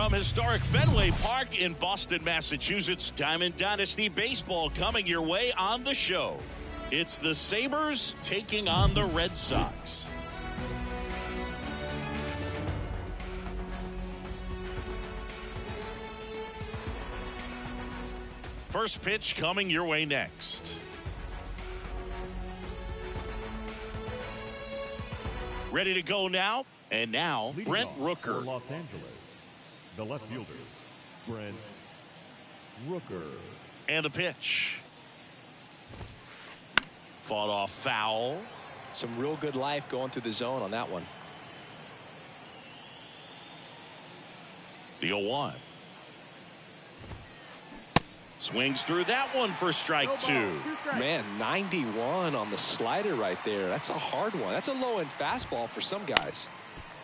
From historic Fenway Park in Boston, Massachusetts, Diamond Dynasty Baseball coming your way on the show. It's the Sabres taking on the Red Sox. First pitch coming your way next. Ready to go now? And now, Leading Brent Rooker. For Los Angeles, the left fielder, Brent Rooker. And the pitch. Fought off foul. Some real good life going through the zone on that one. The 0-1. Swings through that one for strike two. Man, 91 on the slider right there. That's a hard one. That's a low-end fastball for some guys.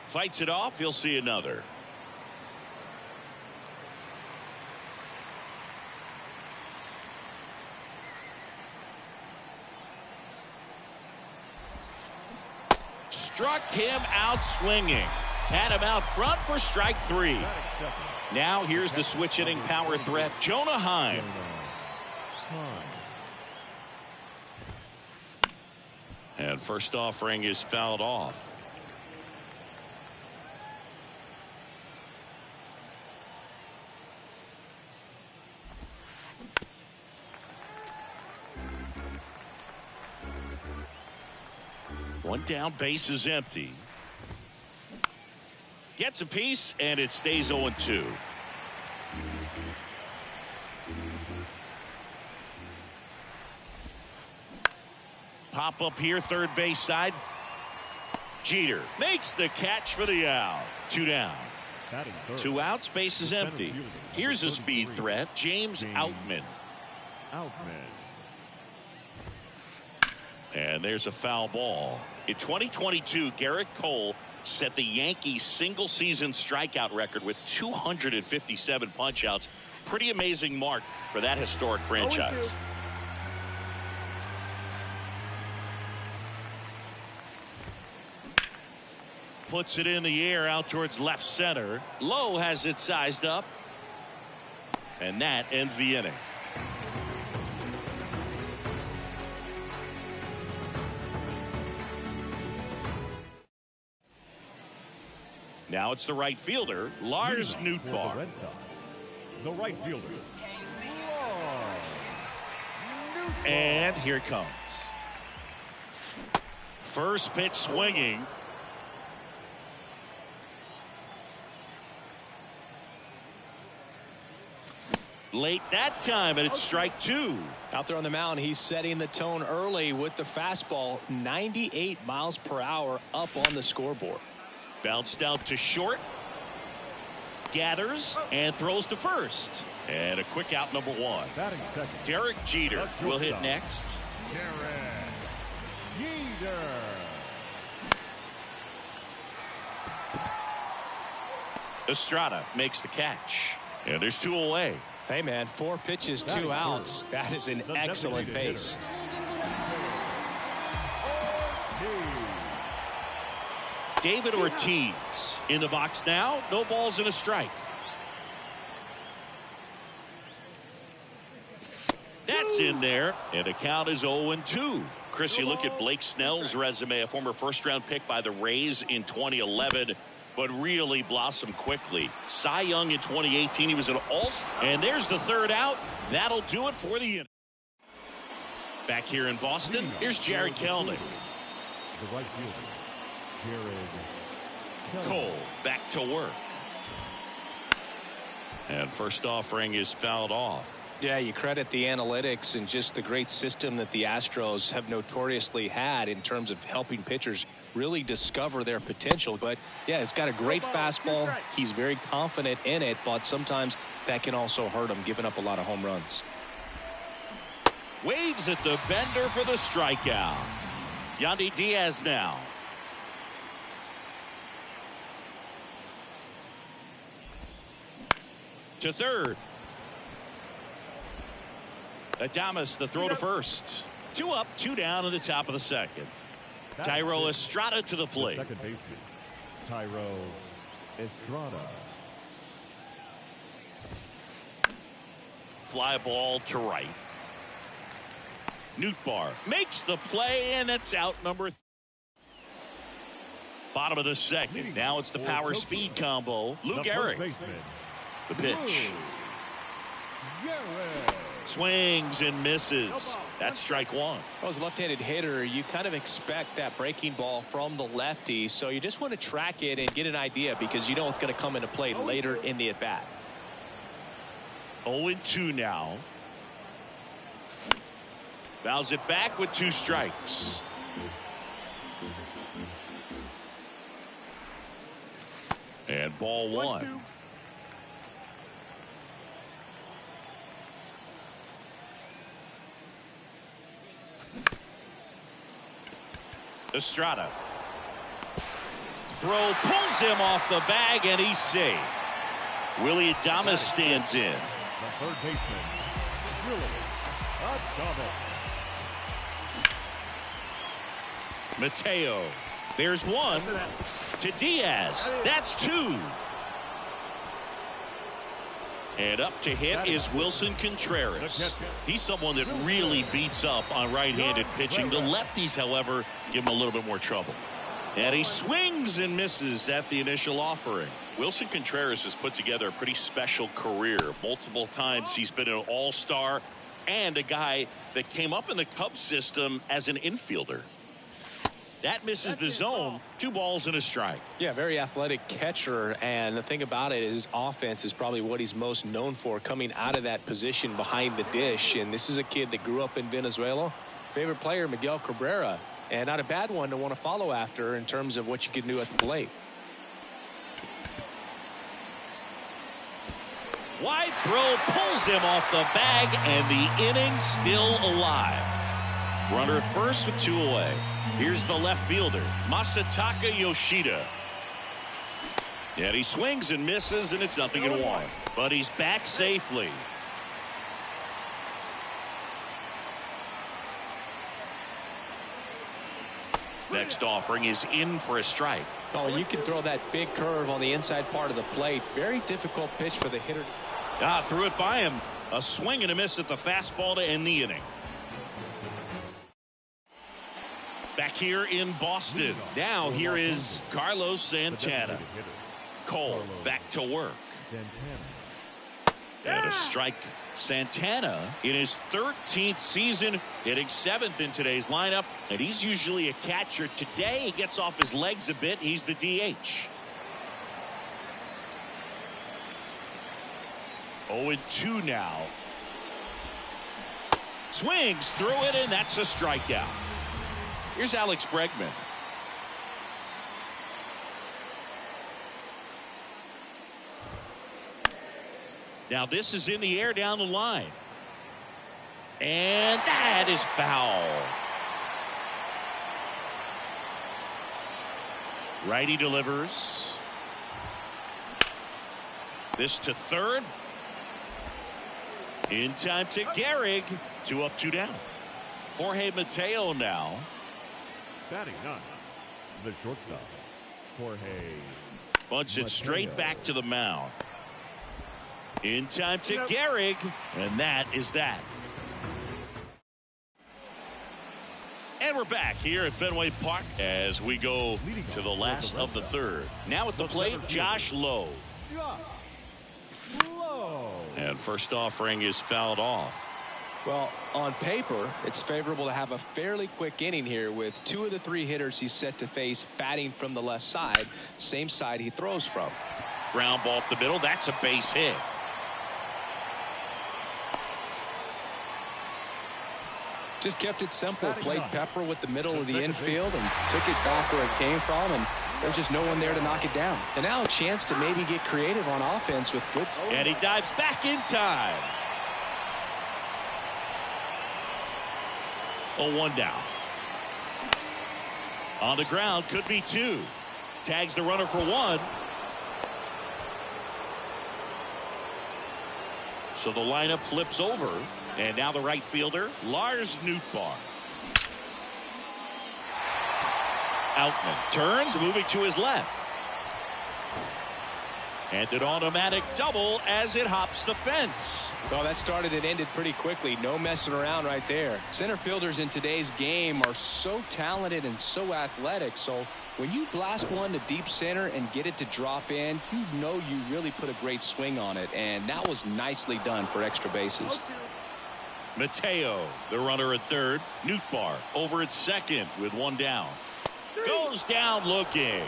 Fights it off. You'll see another. Struck him out swinging. Had him out front for strike three. Now here's the switch hitting power threat, Jonah Heim. And first offering is fouled off. One down, base is empty. Gets a piece, and it stays 0-2. Pop up here, third base side. Jeter makes the catch for the out. Two down. Two outs, base is empty. Here's a speed threat, James Outman. And there's a foul ball. In 2022, Garrett Cole set the Yankees single-season strikeout record with 257 punch-outs. Pretty amazing mark for that historic franchise. Puts it in the air out towards left center. Lowe has it sized up. And that ends the inning. Now it's the right fielder, Lars Nootbaar. The Red Sox, the right fielder, Lars. And here it comes. First pitch swinging. Late that time, and it's strike two. Out there on the mound, he's setting the tone early with the fastball. 98 miles per hour up on the scoreboard. Bounced out to short. Gathers and throws to first. And a quick out, number one. Derek Jeter will hit next. Derek Jeter. Estrada makes the catch. And there's two away. Hey, man, 4 pitches, 2 outs. That is an excellent pace. David Ortiz in the box now. No balls and a strike. That's in there. And the count is 0-2. Chris, you look at Blake Snell's resume, a former first-round pick by the Rays in 2011, but really blossomed quickly. Cy Young in 2018, he was an all. And there's the third out. That'll do it for the inning. Back here in Boston, here's Jared Kelenic. The right fielder, Jared Cole back to work. And first offering is fouled off. Yeah, you credit the analytics and just the great system that the Astros have notoriously had in terms of helping pitchers really discover their potential. But yeah, he's got a great fastball. He's very confident in it, but sometimes that can also hurt him, giving up a lot of home runs. Waves at the bender for the strikeout. Yandy Diaz now. To third. Adames, the throw to first. 2 up, 2 down in the top of the second. Thairo Estrada to the plate. Second baseman, Thairo Estrada. fly ball to right. Nootbaar makes the play, and it's out number. Bottom of the second. Now it's the power speed combo. Lou Gehrig. The pitch. Swings and misses. That's strike one. Well, as a left-handed hitter, you kind of expect that breaking ball from the lefty, so you just want to track it and get an idea because you know it's going to come into play later in the at-bat. 0-2 now. Fouls it back with 2 strikes. And ball 1. Estrada. Throw pulls him off the bag, and he's safe. Willy Adames stands in. The third baseman, Willy Adames. Mateo. There's 1 to Diaz. That's 2. And up to hit is Wilson Contreras. He's someone that really beats up on right-handed pitching. The lefties, however, give him a little bit more trouble. And he swings and misses at the initial offering. Wilson Contreras has put together a pretty special career. Multiple times he's been an all-star and a guy that came up in the Cubs system as an infielder. That misses the zone. 2 balls and a strike. Yeah, very athletic catcher, and the thing about it is his offense is probably what he's most known for, coming out of that position behind the dish. And this is a kid that grew up in Venezuela. Favorite player, Miguel Cabrera, and not a bad one to want to follow after in terms of what you can do at the plate. Wide throw pulls him off the bag, and the inning still alive. Runner at first with 2 away. Here's the left fielder, Masataka Yoshida. And he swings and misses, and it's 0-1. But he's back safely. Next offering is in for a strike. Oh, you can throw that big curve on the inside part of the plate. Very difficult pitch for the hitter. Threw it by him. A swing and a miss at the fastball to end the inning. Back here in Boston. Now here is Carlos Santana. Cole back to work. And a strike. Santana in his 13th season, hitting 7th in today's lineup, and he's usually a catcher. Today he gets off his legs a bit. He's the DH. 0-2 now. Swings through it, and that's a strikeout. Here's Alex Bregman. Now this is in the air down the line. And that is foul. Righty delivers. This to third. In time to Gehrig. 2 up, 2 down. Jorge Mateo now. Batting 9, the shortstop, Jorge. Bunts it straight back to the mound. In time to Gehrig, and that is that. And we're back here at Fenway Park as we go to the last of the third. Now at the plate, Josh Lowe. And first offering is fouled off. Well, on paper, it's favorable to have a fairly quick inning here with 2 of the 3 hitters he's set to face batting from the left side, same side he throws from. Ground ball up the middle. That's a base hit. Just kept it simple. Played pepper with the middle of the infield and took it back where it came from, and there's just no one there to knock it down. And now a chance to maybe get creative on offense with good. And he dives back in time. 0-1 down. On the ground, could be 2. Tags the runner for 1. So the lineup flips over. And now the right fielder, Lars Nootbaar. Outman turns, moving to his left. And an automatic double as it hops the fence. Well, that started and ended pretty quickly. No messing around right there. Center fielders in today's game are so talented and so athletic. So when you blast one to deep center and get it to drop in, you know you really put a great swing on it. And that was nicely done for extra bases. Mateo, the runner at third. Nootbaar over at second with one down. Goes down looking.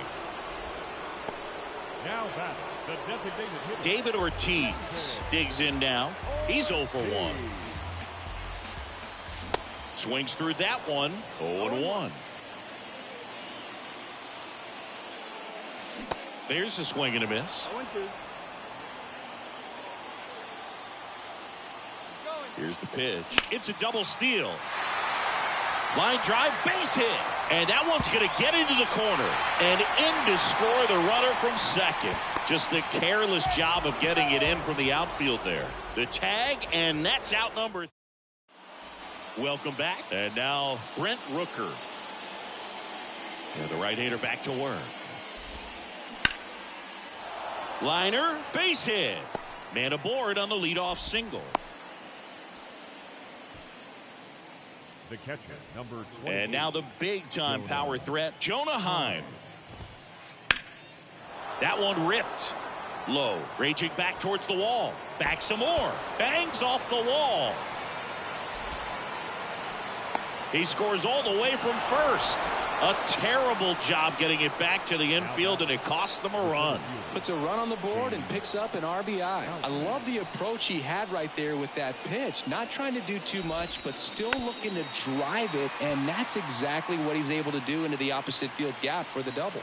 Now batting, the designated hitter. David Ortiz digs in now. He's 0 for 1. Swings through that one. 0-1. There's a swing and a miss. Here's the pitch. It's a double steal. Line drive, base hit. And that one's going to get into the corner. And in to score the runner from second. Just a careless job of getting it in from the outfield there. The tag, and that's out number. Welcome back. And now Brent Rooker. And the right-hander back to work. Liner, base hit. Man aboard on the leadoff single. The catcher, number 20. And now the big-time power threat, Jonah Heim. That one ripped. Low, raging back towards the wall. Back some more. Bangs off the wall. He scores all the way from first. A terrible job getting it back to the infield, and it costs them a run. Puts a run on the board and picks up an RBI. I love the approach he had right there with that pitch. Not trying to do too much, but still looking to drive it, and that's exactly what he's able to do into the opposite field gap for the double.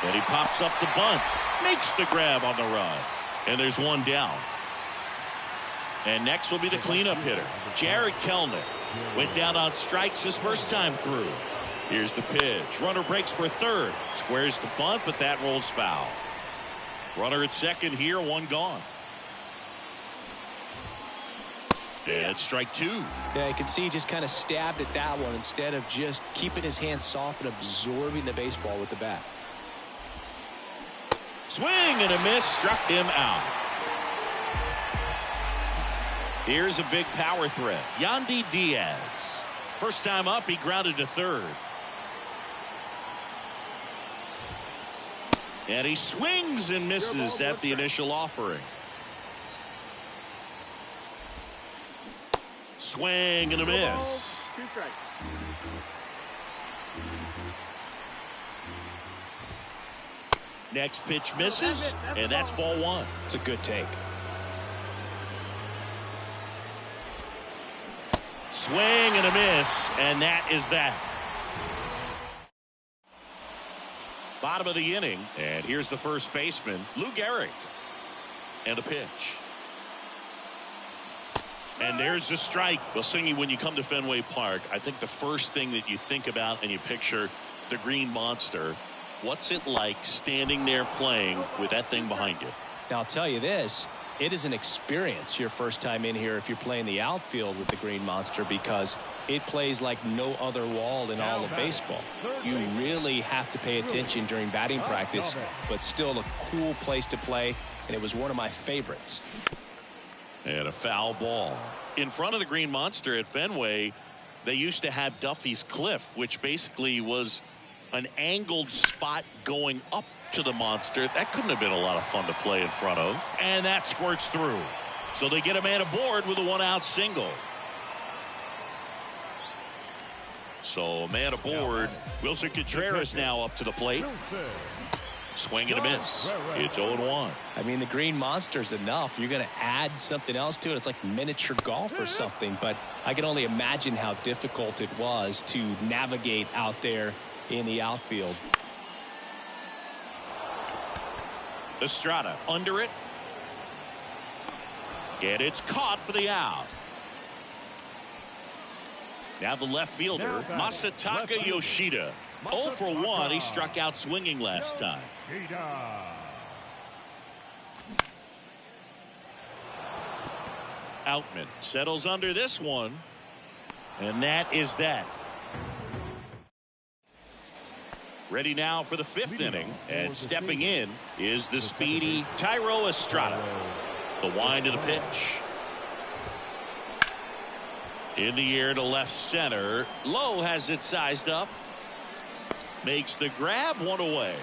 And he pops up the bunt. Makes the grab on the run. And there's one down. And next will be the cleanup hitter, Jared Kelenic. Went down on strikes his first time through. Here's the pitch. Runner breaks for third. Squares the bunt, but that rolls foul. Runner at second here, one gone. And strike two. Yeah, you can see he just kind of stabbed at that one instead of just keeping his hands soft and absorbing the baseball with the bat. Swing and a miss, struck him out. Here's a big power threat, Yandy Diaz. First time up, he grounded to third. And he swings and misses at the initial offering. Swing and a miss. Next pitch misses, and that's ball one. It's a good take. Swing and a miss, and that is that. Bottom of the inning, and here's the first baseman, Lou Gehrig. And a pitch. And there's the strike. Well, Singy, when you come to Fenway Park, I think the first thing that you think about and you picture the Green Monster. What's it like standing there playing with that thing behind you? Now, I'll tell you this. It is an experience your first time in here if you're playing the outfield with the Green Monster, because it plays like no other wall in all of baseball. You really have to pay attention during batting practice, but still a cool place to play, and it was one of my favorites. And a foul ball. In front of the Green Monster at Fenway, they used to have Duffy's Cliff, which basically was an angled spot going up to the Monster. That couldn't have been a lot of fun to play in front of. And that squirts through. So they get a man aboard with a one-out single. So a man aboard. Wilson Contreras now up to the plate. Swing and a miss. It's 0-1. I mean, the Green Monster's enough. You're going to add something else to it. It's like miniature golf or something. But I can only imagine how difficult it was to navigate out there in the outfield. Estrada under it. And it's caught for the out. Now the left fielder, Masataka Yoshida. 0 for 1. He struck out swinging last time. Outman settles under this one. And that is that. Ready now for the 5th inning, and stepping in is the speedy Thairo Estrada. The wind of the pitch. In the air to left center. Lowe has it sized up. Makes the grab, one away.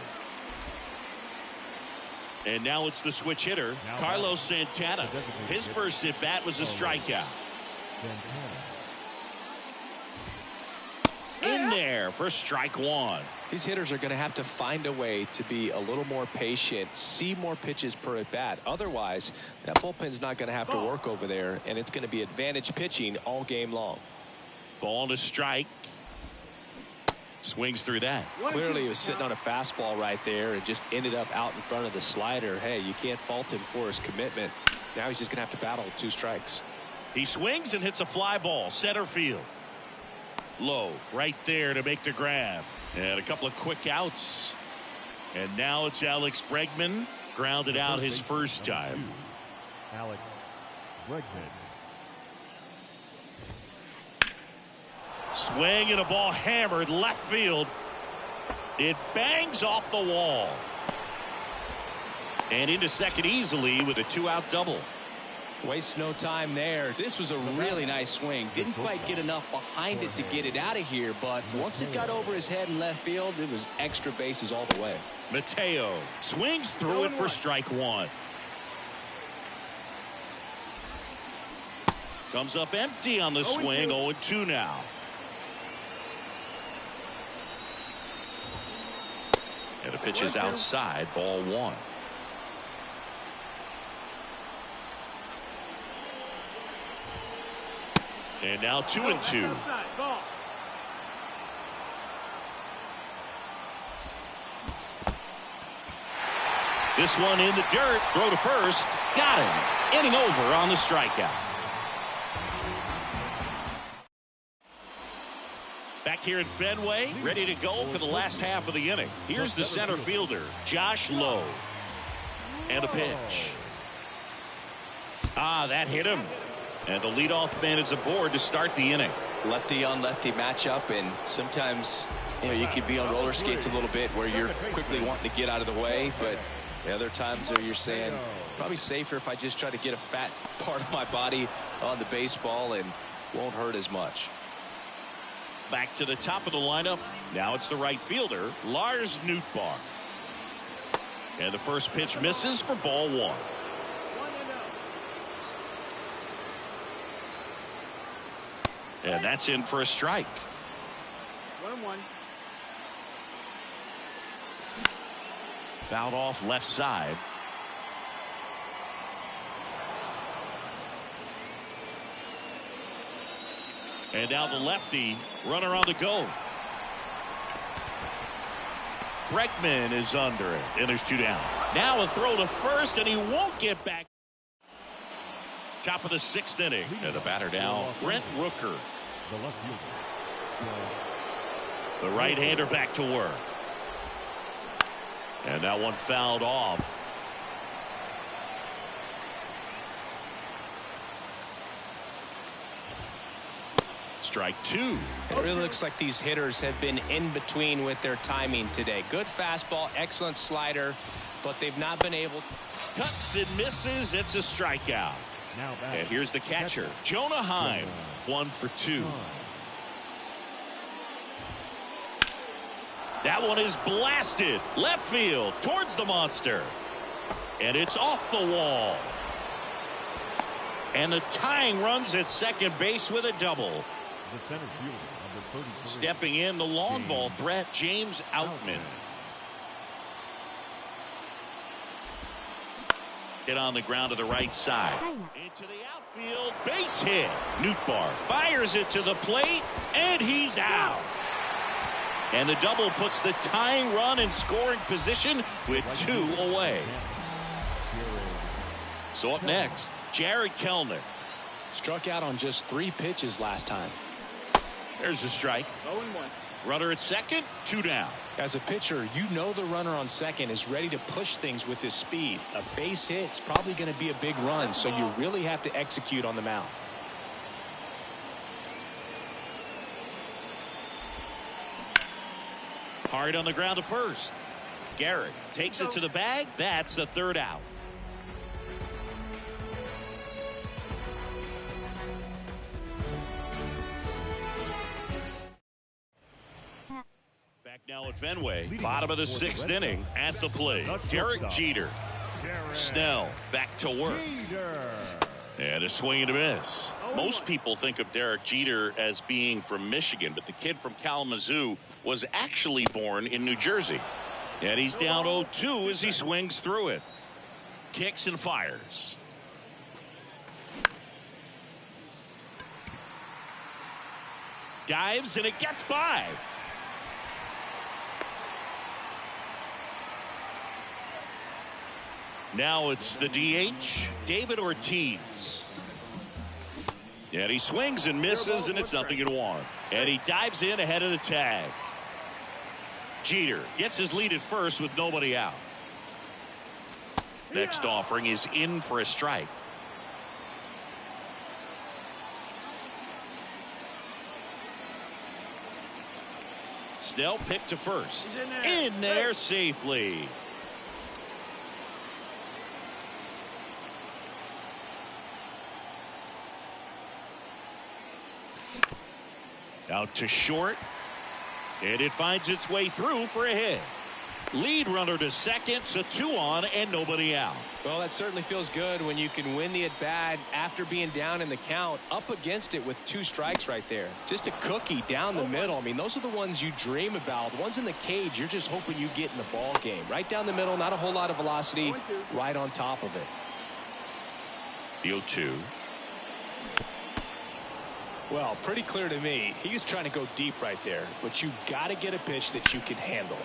And now it's the switch hitter, Carlos Santana. His first at bat was a strikeout. In there for strike one. These hitters are going to have to find a way to be a little more patient, see more pitches per at bat. Otherwise, that bullpen's not going to have to work over there, and it's going to be advantage pitching all game long. Ball to strike. Swings through that. Clearly, he was sitting on a fastball right there and just ended up out in front of the slider. Hey, you can't fault him for his commitment. Now he's just going to have to battle with 2 strikes. He swings and hits a fly ball, center field. Low right there to make the grab, and a couple of quick outs, and now it's Alex Bregman, grounded out his first time. Alex Bregman. Swing and a ball hammered left field. It bangs off the wall and into second easily with a 2-out double. Waste no time there. This was a really nice swing. Didn't quite get enough behind it to get it out of here, but once it got over his head in left field, it was extra bases all the way. Mateo swings through it for strike one. Comes up empty on the swing. 0-2 now. And the pitch is outside, ball one. And now 2-2. This one in the dirt. Throw to first. Got him. Inning over on the strikeout. Back here at Fenway, ready to go for the last half of the inning. Here's the center fielder, Josh Lowe. And a pitch. That hit him. And the leadoff man is aboard to start the inning. Lefty on lefty matchup, and sometimes you could be on roller skates a little bit where you're quickly wanting to get out of the way, but the other times where you're saying probably safer if I just try to get a fat part of my body on the baseball and won't hurt as much. Back to the top of the lineup. Now it's the right fielder, Lars Nootbaar. And the first pitch misses for ball one. And that's in for a strike. 1-1. Fouled off left side. And now the lefty, runner on the go. Bregman is under it, and there's 2 down. Now a throw to first, and he won't get back. Top of the 6th inning. And the batter now, Brent Rooker. The left fielder. The right-hander back to work. And that one fouled off. Strike 2. It really looks like these hitters have been in between with their timing today. Good fastball, excellent slider, but they've not been able to. Cuts and misses. It's a strikeout. Now back. And here's the catcher, Jonah Heim. 1 for 2. That one is blasted left field towards the monster. And it's off the wall. And the tying runs at second base with a double. The center fielder, number 33. Stepping in, the long ball threat, James Outman. Hit on the ground to the right side. Into the outfield, base hit. Nootbaar fires it to the plate, and he's out. And the double puts the tying run in scoring position with 2 away. So up next, Jared Kellner. Struck out on just 3 pitches last time. There's a strike. 0-1. Runner at second, 2 down. As a pitcher, you know the runner on second is ready to push things with his speed. A base hit's probably going to be a big run, so you really have to execute on the mound. Hard on the ground to first. Garrett takes it to the bag. That's the third out. Back now at Fenway, bottom of the sixth inning. At the plate, Derek Jeter. Snell back to work. And a swing and a miss. Most people think of Derek Jeter as being from Michigan, but the kid from Kalamazoo was actually born in New Jersey. And he's down 0-2 as he swings through it. Kicks and fires. Dives and it gets by. Now it's the DH, David Ortiz. And he swings and misses, and it's 0-1. And he dives in ahead of the tag. Jeter gets his lead at first with nobody out. Next offering is in for a strike. Snell picked to first. In there safely. Out to short. And it finds its way through for a hit. Lead runner to second, so 2 on and nobody out. Well, that certainly feels good when you can win the at-bat after being down in the count, up against it with 2 strikes right there. Just a cookie down the middle. I mean, those are the ones you dream about. The ones in the cage, you're just hoping you get in the ball game. Right down the middle, not a whole lot of velocity, right on top of it. The 0-2. Well, pretty clear to me. He was trying to go deep right there, but you got to get a pitch that you can handle.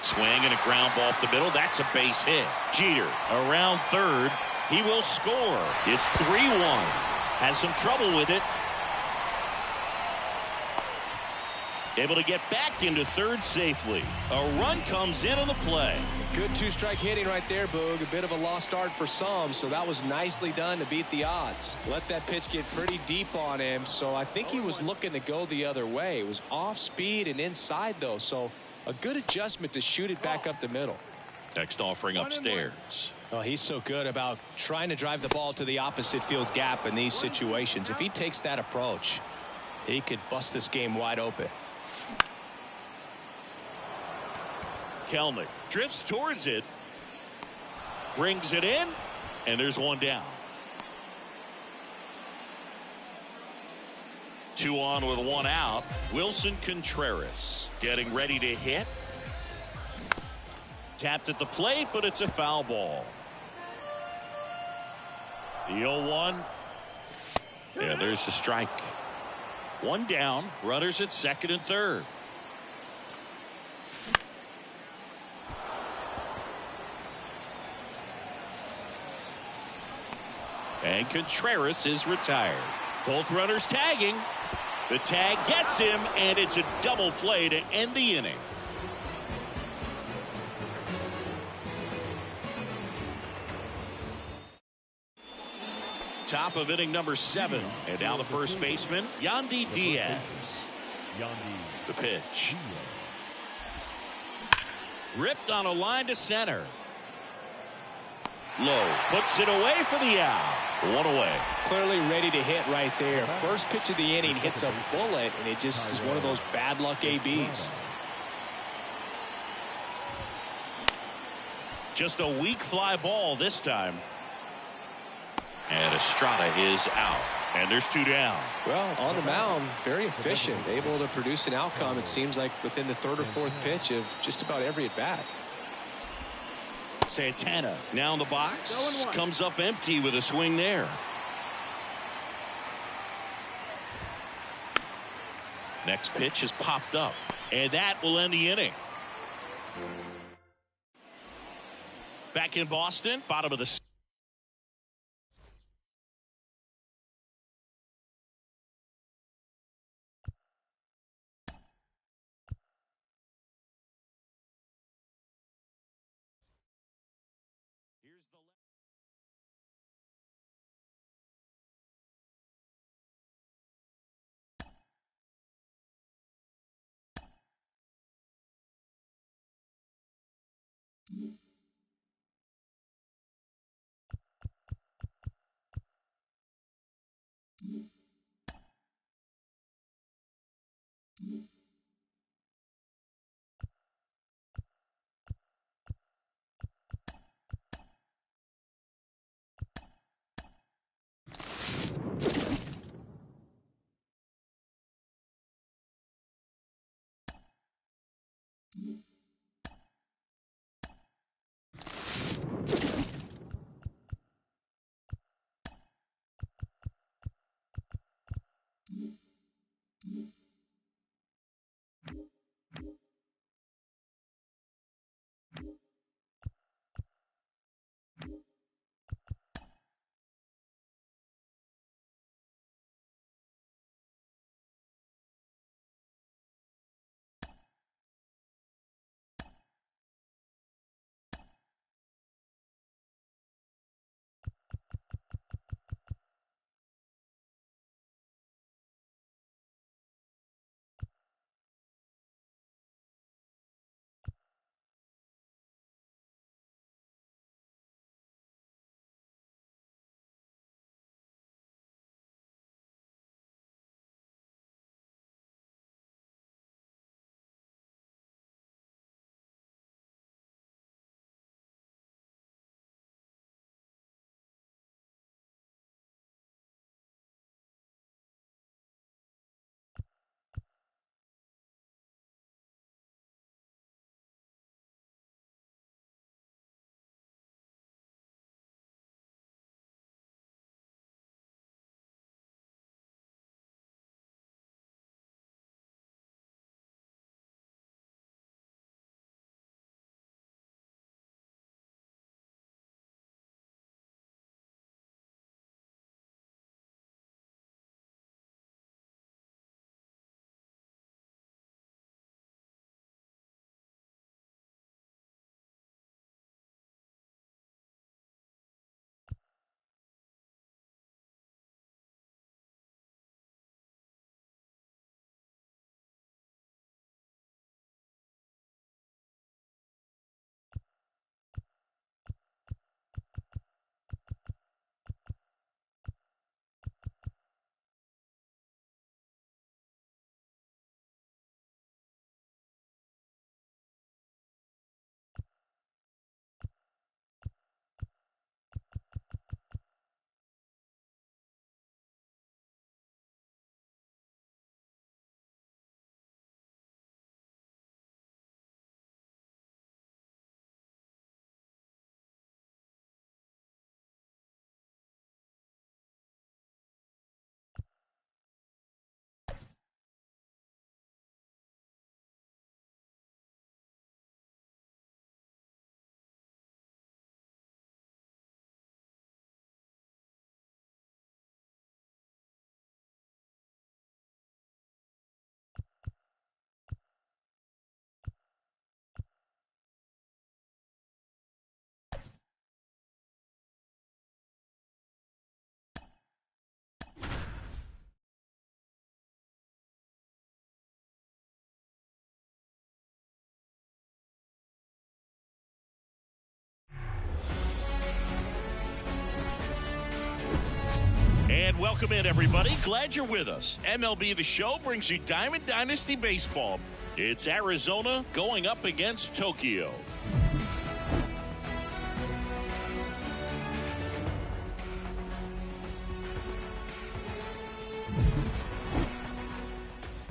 Swing and a ground ball up the middle. That's a base hit. Jeter around third. He will score. It's 3-1. Has some trouble with it. Able to get back into third safely. A run comes in on the play. Good 2-strike hitting right there, Boog. A bit of a lost start for some, so that was nicely done to beat the odds. Let that pitch get pretty deep on him, so I think he was looking to go the other way. It was off speed and inside, though, so a good adjustment to shoot it back up the middle. Next offering upstairs. Oh, he's so good about trying to drive the ball to the opposite field gap in these situations. If he takes that approach, he could bust this game wide open. Kelnick drifts towards it, brings it in, and there's 1 down. 2 on with 1 out. Wilson Contreras getting ready to hit. Tapped at the plate, but it's a foul ball. The 0-1. Yeah, there's the strike. 1 down. Runners at second and third. And Contreras is retired. Both runners tagging. The tag gets him, and it's a double play to end the inning. Top of inning number 7. And now the first baseman, Yandy Diaz. The pitch. Ripped on a line to center. Low puts it away for the out. 1 away. Clearly ready to hit right there. First pitch of the inning hits a bullet, and it just is one of those bad luck ABs. Just a weak fly ball this time. And Estrada is out. And there's 2 down. Well, on the mound, very efficient. Able to produce an outcome, it seems like, within the 3rd or 4th pitch of just about every at-bat. Santana now in the box. Comes up empty with a swing there. Next pitch is popped up. And that will end the inning. Back in Boston, bottom of the And welcome in, everybody. Glad you're with us. MLB The Show brings you Diamond Dynasty Baseball. It's Arizona going up against Tokyo.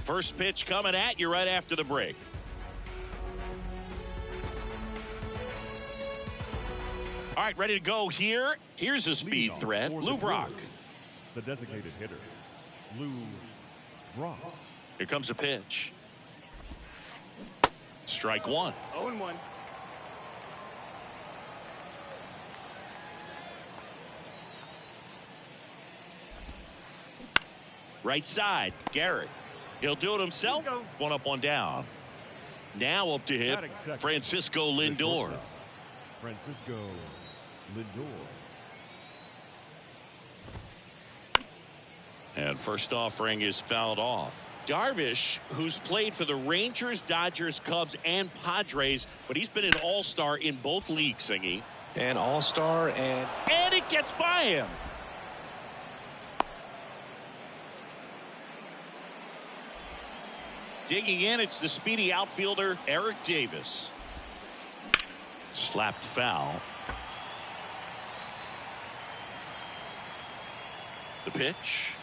First pitch coming at you right after the break. All right, ready to go here. Here's a speed threat, Lou Brock. The designated hitter, Lou Brock. Here comes a pitch. Strike one. 0-1. Right side, Garrett. He'll do it himself. One up, one down. Now up to hit Francisco Lindor. Francisco Lindor. And first offering is fouled off. Darvish, who's played for the Rangers, Dodgers, Cubs, and Padres, but he's been an all-star in both leagues, Singy. And all-star, and it gets by him. Digging in, it's the speedy outfielder, Eric Davis. Slapped foul. The pitch.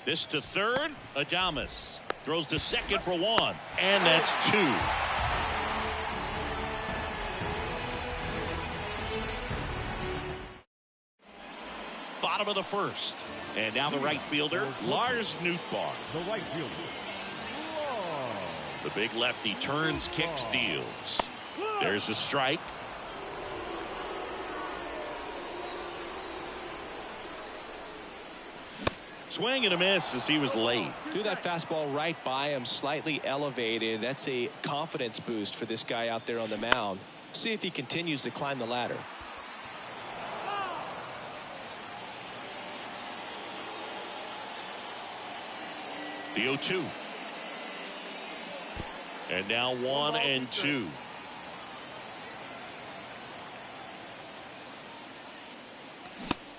This to third. Adames throws to second for one. And that's two. Bottom of the first. And now the right fielder, Lars Nootbaar. The right fielder. The big lefty turns, kicks, deals. There's a strike. Swing and a miss as he was late. threw that fastball right by him, slightly elevated. That's a confidence boost for this guy out there on the mound. See if he continues to climb the ladder. The 0-2. And now 1-2.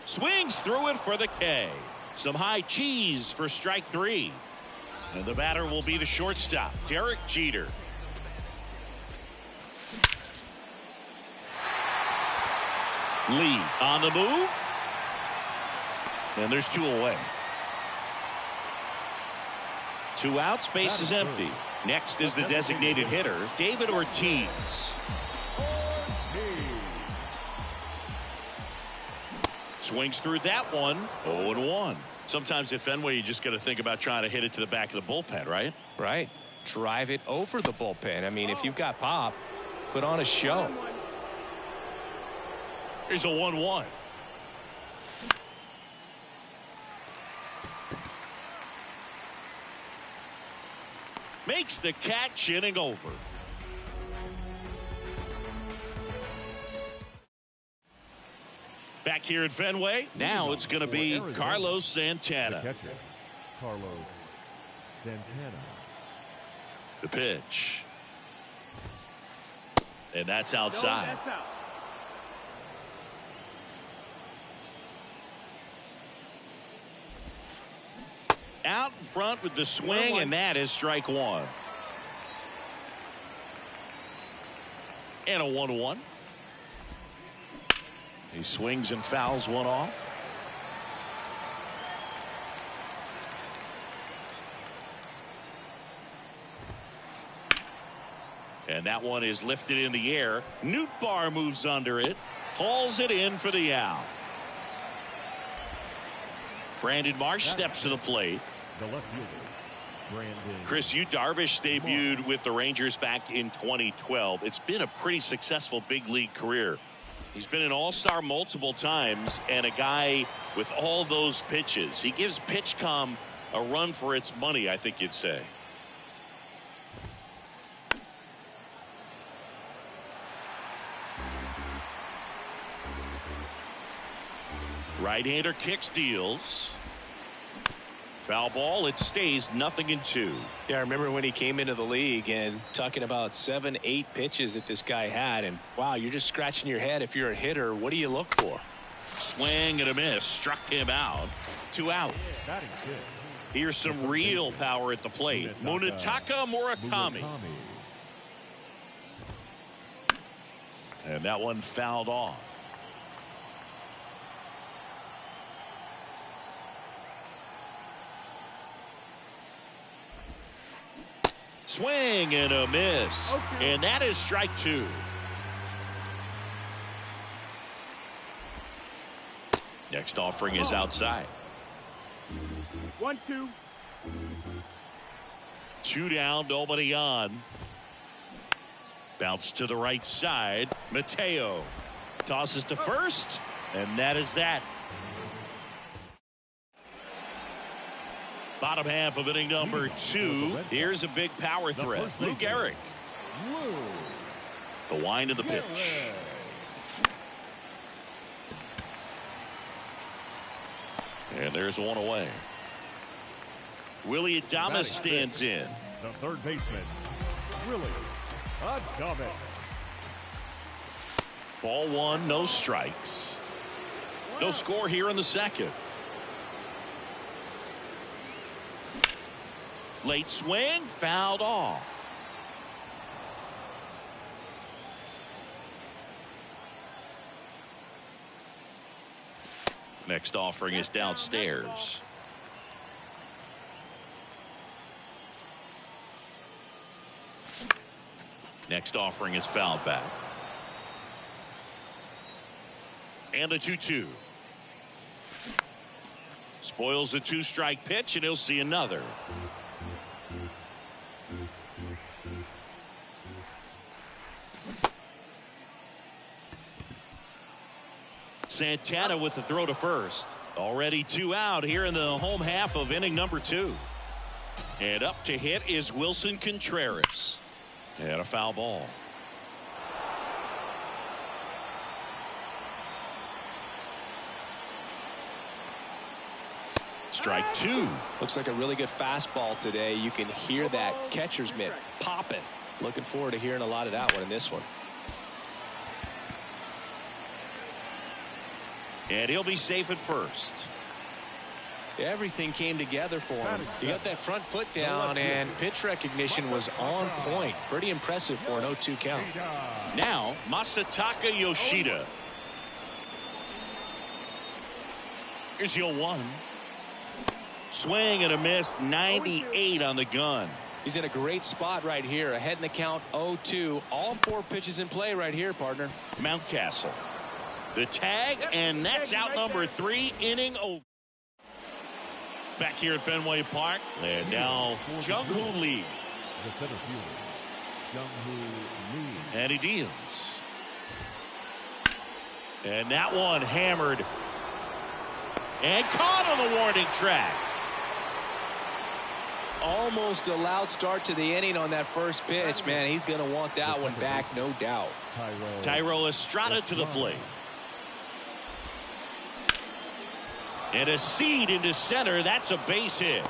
Swings through it for the K. Some high cheese for strike three. And the batter will be the shortstop, Derek Jeter. Lee on the move. And there's two away. Two outs, base is empty. Next is the designated hitter, David Ortiz. Swings through that one. 0-1. Sometimes at Fenway, you just got to think about trying to hit it to the back of the bullpen, right? Right. Drive it over the bullpen. I mean, if you've got pop, put on a show. Here's a 1-1. Makes the catch, inning over. Back here at Fenway, now it's going to be Carlos Santana. The catcher, Carlos Santana. The pitch. And that's outside. No, that's out. Out in front with the swing, and that is strike one. And a 1-1. He swings and fouls one off. And that one is lifted in the air. Nootbaar moves under it. Hauls it in for the out. Brandon Marsh steps to the plate. The left fielder, Brandon. Chris, Yu Darvish debuted with the Rangers back in 2012. It's been a pretty successful big league career. He's been an all-star multiple times and a guy with all those pitches. He gives PitchCom a run for its money, I think you'd say. Right-hander kicks, deals. Foul ball, it stays 0-2. Yeah, I remember when he came into the league and talking about 7-8 pitches that this guy had, and wow, you're just scratching your head. If you're a hitter, what do you look for? Swing and a miss, struck him out. 2 out. Here's some real power at the plate. Munetaka Murakami. And that one fouled off. Swing and a miss. Okay. And that is strike two. Next offering is outside. 1-2. 2 down, nobody on. Bounce to the right side. Mateo tosses to first, and that is that. Bottom half of inning number 2. Here's a big power threat. Lou Gehrig. The wind of the pitch. And there's one away. Willie Adames stands in. The third baseman, Willie Adames. Ball one, no strikes. No score here in the second. Late swing, fouled off. Next offering is downstairs. Next offering is fouled back. And the 2-2. Spoils the 2-strike pitch, and he'll see another. Santana with the throw to first. Already 2 out here in the home half of inning number 2. And up to hit is Wilson Contreras. And a foul ball. Strike 2. Looks like a really good fastball today. You can hear that catcher's mitt popping. Looking forward to hearing a lot of that one in this one. And he'll be safe at first. Everything came together for him. He got that front foot down, and pitch recognition was on point. Pretty impressive for an 0-2 count. Now, Masataka Yoshida. Here's your 1. Swing and a miss, 98 on the gun. He's in a great spot right here. Ahead in the count, 0-2. All 4 pitches in play right here, partner. Mountcastle. The tag, and that's out number 3, inning over. Back here at Fenway Park, and now Jung-Hoo Lee. The center fielder, Jung-Hoo Lee. And he deals. And that one hammered. And caught on the warning track. Almost a loud start to the inning on that first pitch. Man, he's going to want that one back, no doubt. Thairo Estrada to the plate. And a seed into center. That's a base hit.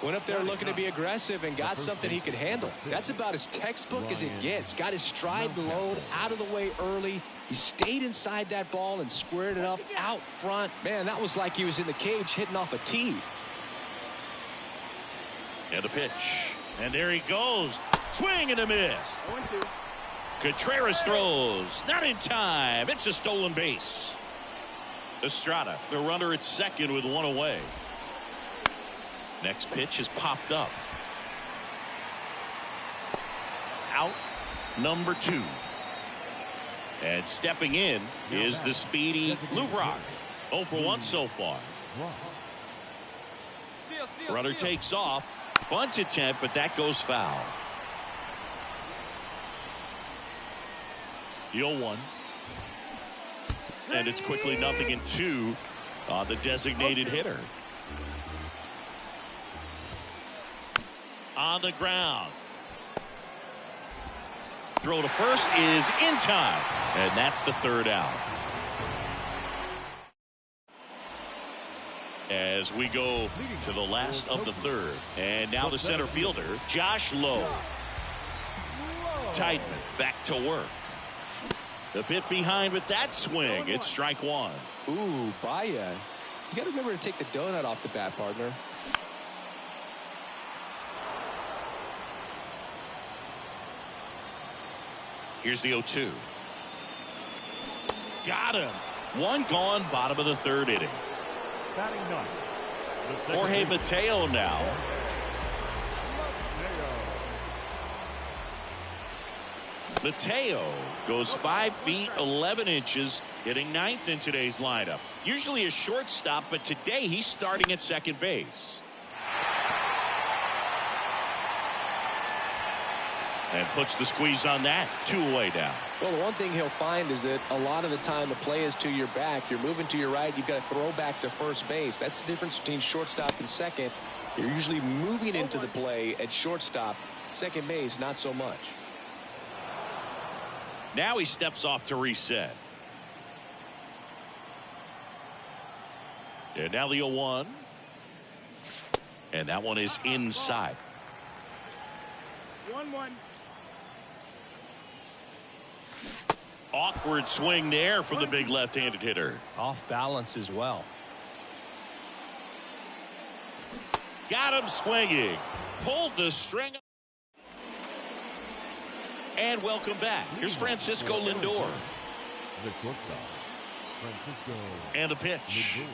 Went up there looking to be aggressive and got something he could handle. That's about as textbook as it gets. Got his stride and load out of the way early. He stayed inside that ball and squared it up out front. Man, that was like he was in the cage hitting off a tee. And the pitch. And there he goes. Swing and a miss. Contreras throws. Not in time. It's a stolen base. Estrada, the runner at second with 1 away. Next pitch is popped up. Out number 2. And stepping in is the speedy Lou Brock. 0 for 1 so far. Runner takes off. Bunt attempt, but that goes foul. The 0-1. And it's quickly 0-2 on the designated hitter. On the ground. Throw to first is in time. And that's the 3rd out. As we go to the last of the 3rd. And now the center fielder, Josh Lowe. Tideman back to work. A bit behind with that swing. It's strike 1. Ooh, Baya. You got to remember to take the donut off the bat, partner. Here's the 0-2. Got him. 1 gone, bottom of the 3rd inning. Batting ninth, Jorge Mateo now. Mateo goes 5 feet 11 inches, hitting 9th in today's lineup. Usually a shortstop, but today he's starting at second base. And puts the squeeze on that. 2 away down. Well, the one thing he'll find is that a lot of the time the play is to your back. You're moving to your right. You've got to throw back to first base. That's the difference between shortstop and second. You're usually moving into the play at shortstop. Second base, not so much. Now he steps off to reset. And now the 0-1. And that one is inside. 1-1. Awkward swing there from the big left-handed hitter. Off balance as well. Got him swinging. Pulled the string. And welcome back. Here's Francisco Lindor. The shortstop, Francisco And the pitch. Lindor.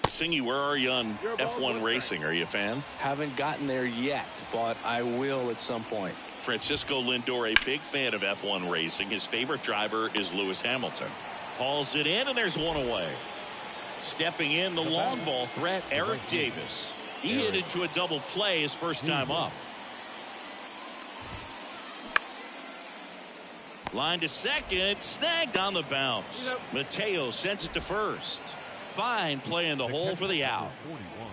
Singy, where are you on F1 racing? Are you a fan? Haven't gotten there yet, but I will at some point. Francisco Lindor, a big fan of F1 racing. His favorite driver is Lewis Hamilton. Hauls it in, and there's one away. Stepping in, the long ball threat, Eric Davis. He hit into a double play his first time up. Line to second, snagged on the bounce. Mateo sends it to first. Fine play in the hole for the out.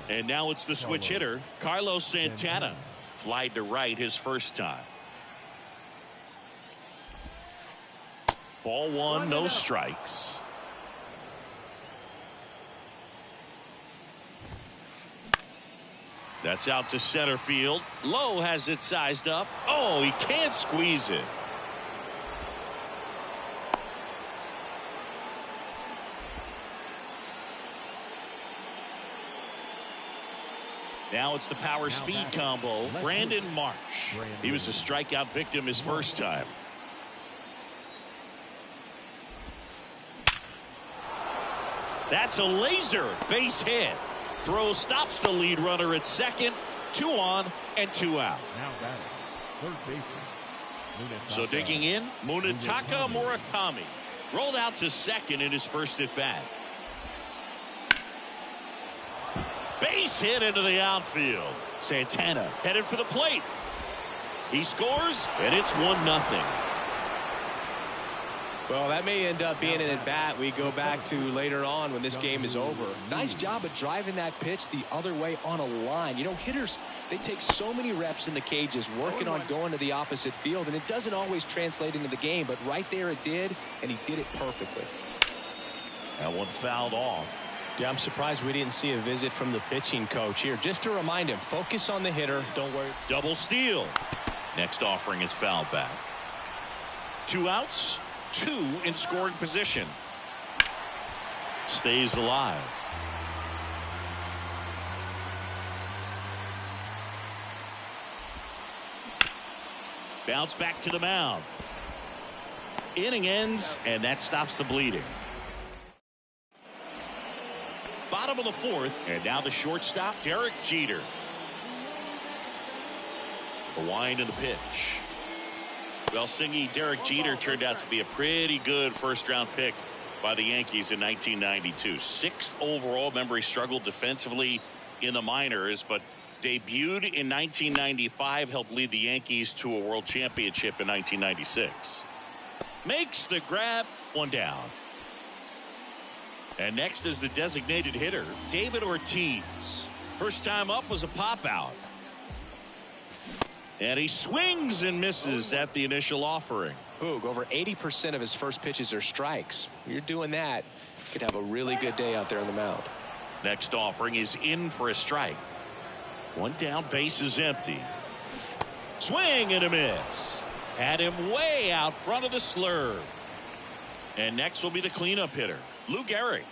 And now it's the switch hitter, Carlos Santana. Flied to right his first time. Ball one, no strikes. That's out to center field. Lowe has it sized up. Oh, he can't squeeze it. Now it's the power speed combo. Brandon Marsh. He was a strikeout victim his first time. That's a laser base hit. Throw stops the lead runner at second. 2 on and 2 out. Now batting, third baseman. So digging in, Munetaka Murakami rolled out to second in his first at bat. Base hit into the outfield. Santana headed for the plate. He scores, and it's 1-0. Well, that may end up being an at-bat we go back to later on when this game is over. Nice job of driving that pitch the other way on a line. You know, hitters, they take so many reps in the cages working on going to the opposite field, and it doesn't always translate into the game, but right there it did, and he did it perfectly. That one fouled off. Yeah, I'm surprised we didn't see a visit from the pitching coach here. Just to remind him, focus on the hitter. Don't worry. Double steal. Next offering is fouled back. 2 outs, 2 in scoring position. Stays alive. Bounce back to the mound. Inning ends, and that stops the bleeding. Bottom of the 4th, and now the shortstop, Derek Jeter. The wind and the pitch. Well, Singy, Derek Jeter turned out to be a pretty good first-round pick by the Yankees in 1992. 6th overall. Remember, he struggled defensively in the minors, but debuted in 1995, helped lead the Yankees to a world championship in 1996. Makes the grab, 1 down. And next is the designated hitter, David Ortiz. First time up was a pop out. And he swings and misses at the initial offering. Boog, over 80% of his first pitches are strikes. You're doing that, you could have a really good day out there on the mound. Next offering is in for a strike. 1 down, base is empty. Swing and a miss. Had him way out front of the slurve. And next will be the cleanup hitter, Lou Gehrig.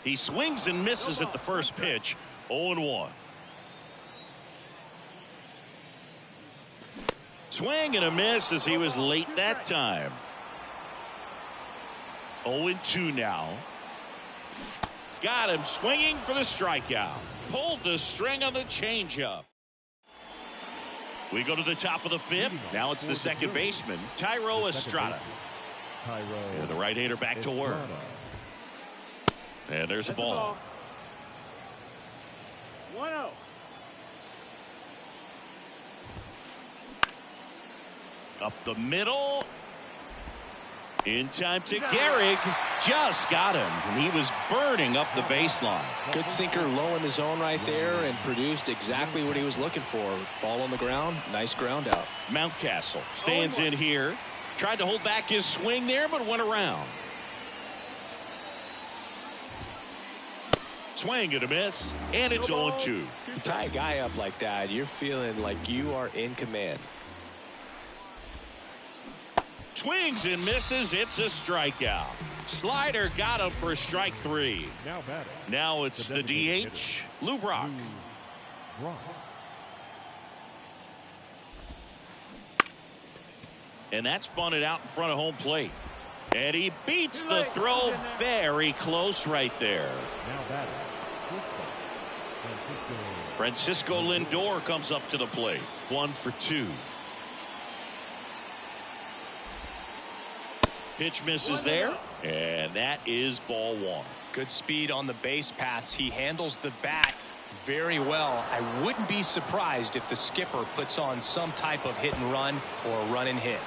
He swings and misses at the first pitch. 0-1. Swing and a miss as he was late that time. 0-2 now. Got him swinging for the strikeout. Pulled the string on the changeup. We go to the top of the 5th. Now it's the second baseman, Thairo Estrada. And the right-hander back to work. And there's a ball. 1-0. Up the middle. In time to Gehrig. Just got him. And he was burning up the baseline. Good sinker low in the zone right there and produced exactly what he was looking for. Ball on the ground. Nice ground out. Mountcastle stands in here. Tried to hold back his swing there, but went around. Swing and a miss, and it's 0-2. You tie a guy up like that, you're feeling like you are in command. Swings and misses. It's a strikeout. Slider got him for strike 3. Now batting. Now it's the DH, Lou Brock. Brock. And that's bunted out in front of home plate. And he beats the throw very close right there. Now batting. Francisco Lindor comes up to the plate. 1 for 2. Pitch misses there, and that is ball 1. Good speed on the base pass. He handles the bat very well. I wouldn't be surprised if the skipper puts on some type of hit and run or a run and hit.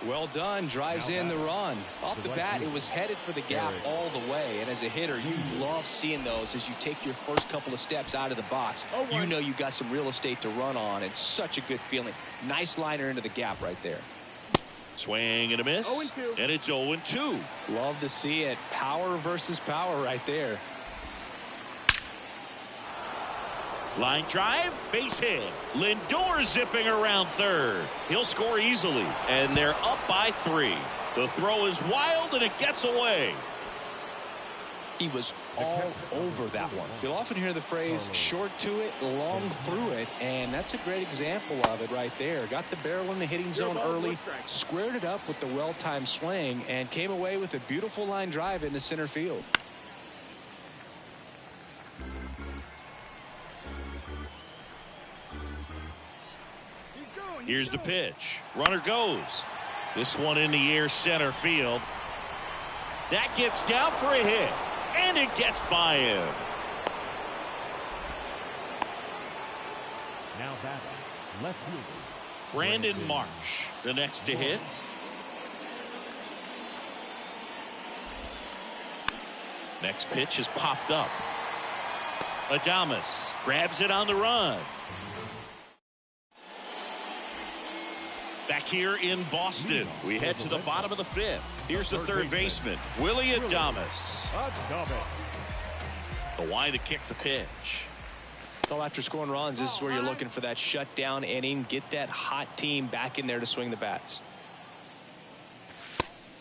Well done. Drives in the run. Off the bat, it was headed for the gap all the way. And as a hitter, you love seeing those as you take your first couple of steps out of the box. You know you got some real estate to run on. It's such a good feeling. Nice liner into the gap right there. Swing and a miss. 0-2. And it's 0-2. Love to see it. Power versus power right there. Line drive, base hit. Lindor zipping around third. He'll score easily, and they're up by 3. The throw is wild, and it gets away. He was all over that one. You'll often hear the phrase short to it, long through it, and that's a great example of it right there. Got the barrel in the hitting zone early, squared it up with the well-timed swing, and came away with a beautiful line drive into center field. Here's the pitch. Runner goes. This one in the air, center field. That gets down for a hit, and it gets by him. Now batting. Left fielder. Brandon Marsh, the next to hit. Next pitch is popped up. Adames grabs it on the run. Back here in Boston, we head to the bottom of the 5th. Here's the third baseman, Willy Adames. The line to kick the pitch. Well, after scoring runs, this is where you're looking for that shutdown inning. Get that hot team back in there to swing the bats.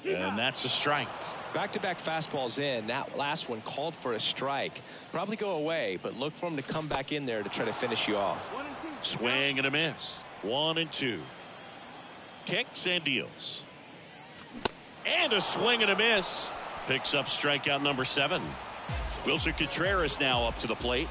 And that's a strike. Back-to-back fastballs in. That last one called for a strike. Probably go away, but look for him to come back in there to try to finish you off. Swing and a miss. 1-2. Kicks and deals. And a swing and a miss. Picks up strikeout number 7. Wilson Contreras now up to the plate.